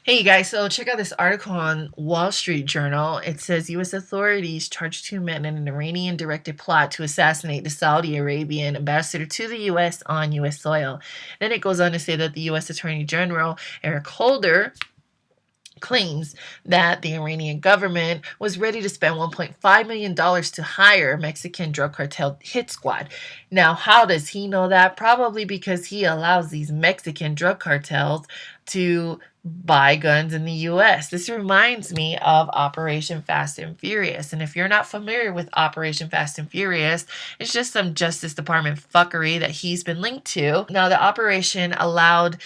Hey you guys, so check out this article on Wall Street Journal. It says U.S. authorities charge two men in an Iranian directed plot to assassinate the Saudi Arabian ambassador to the U.S. on U.S. soil. Then it goes on to say that the U.S. Attorney General Eric Holder claims that the Iranian government was ready to spend $1.5 million to hire a Mexican drug cartel hit squad. Now, how does he know that? Probably because he allows these Mexican drug cartels to buy guns in the US. This reminds me of Operation Fast and Furious. And if you're not familiar with Operation Fast and Furious, it's just some Justice Department fuckery that he's been linked to. Now, the operation allowed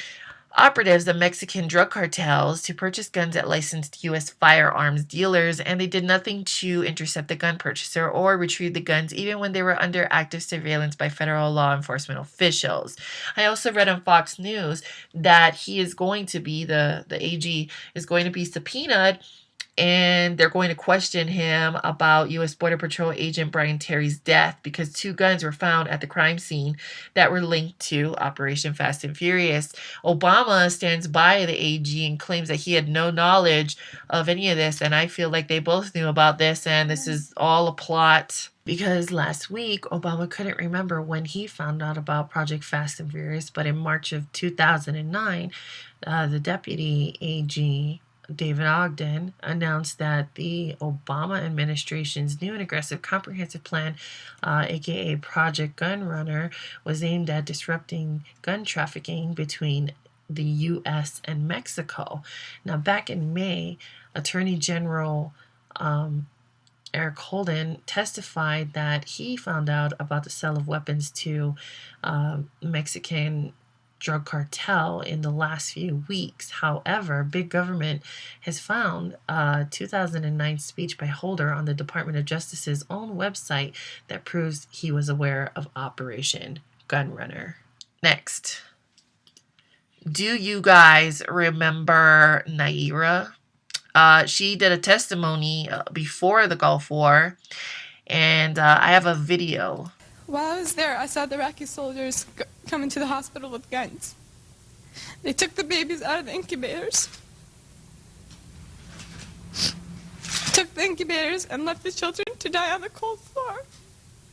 operatives of Mexican drug cartels to purchase guns at licensed U.S. firearms dealers, and they did nothing to intercept the gun purchaser or retrieve the guns, even when they were under active surveillance by federal law enforcement officials. I also read on Fox News that the AG is going to be subpoenaed, and they're going to question him about U.S. Border Patrol agent Brian Terry's death because two guns were found at the crime scene that were linked to Operation Fast and Furious. Obama stands by the AG and claims that he had no knowledge of any of this, and I feel like they both knew about this, and this is all a plot. Because last week, Obama couldn't remember when he found out about Project Fast and Furious, but in March of 2009, the deputy AG David Ogden announced that the Obama administration's new and aggressive comprehensive plan, aka Project Gun Runner, was aimed at disrupting gun trafficking between the U.S. and Mexico. Now, back in May, Attorney General Eric Holden testified that he found out about the sale of weapons to Mexican drug cartel in the last few weeks. However, big government has found a 2009 speech by Holder on the Department of Justice's own website that proves he was aware of Operation Gunrunner. Next, do you guys remember Naira? She did a testimony before the Gulf War, and I have a video. While I was there, I saw the Iraqi soldiers come into the hospital with guns. They took the babies out of the incubators, and left the children to die on the cold floor.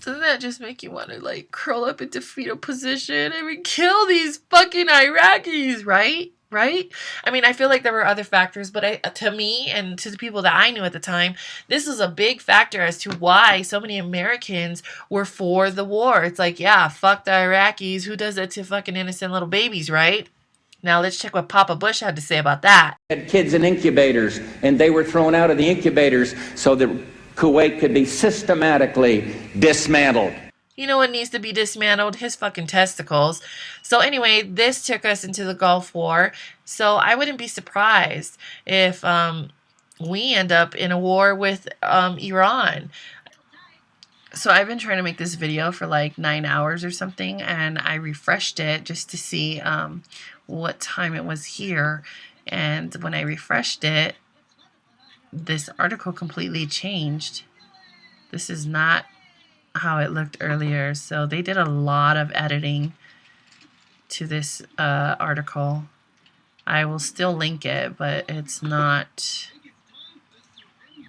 Doesn't that just make you want to curl up into fetal position and kill these fucking Iraqis, right? Right? I mean, I feel like there were other factors, but to me and to the people that I knew at the time, this is a big factor as to why so many Americans were for the war. It's like, yeah, fuck the Iraqis. Who does that to fucking innocent little babies, right? Now let's check what Papa Bush had to say about that. Had kids in incubators, and they were thrown out of the incubators so that Kuwait could be systematically dismantled. You know what needs to be dismantled? His fucking testicles. So anyway, this took us into the Gulf War. So I wouldn't be surprised if we end up in a war with Iran. So I've been trying to make this video for like 9 hours or something, and I refreshed it just to see what time it was here. And when I refreshed it, this article completely changed. This is not how it looked earlier. So they did a lot of editing to this article. I will still link it, but it's not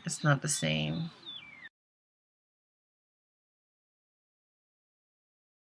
the same.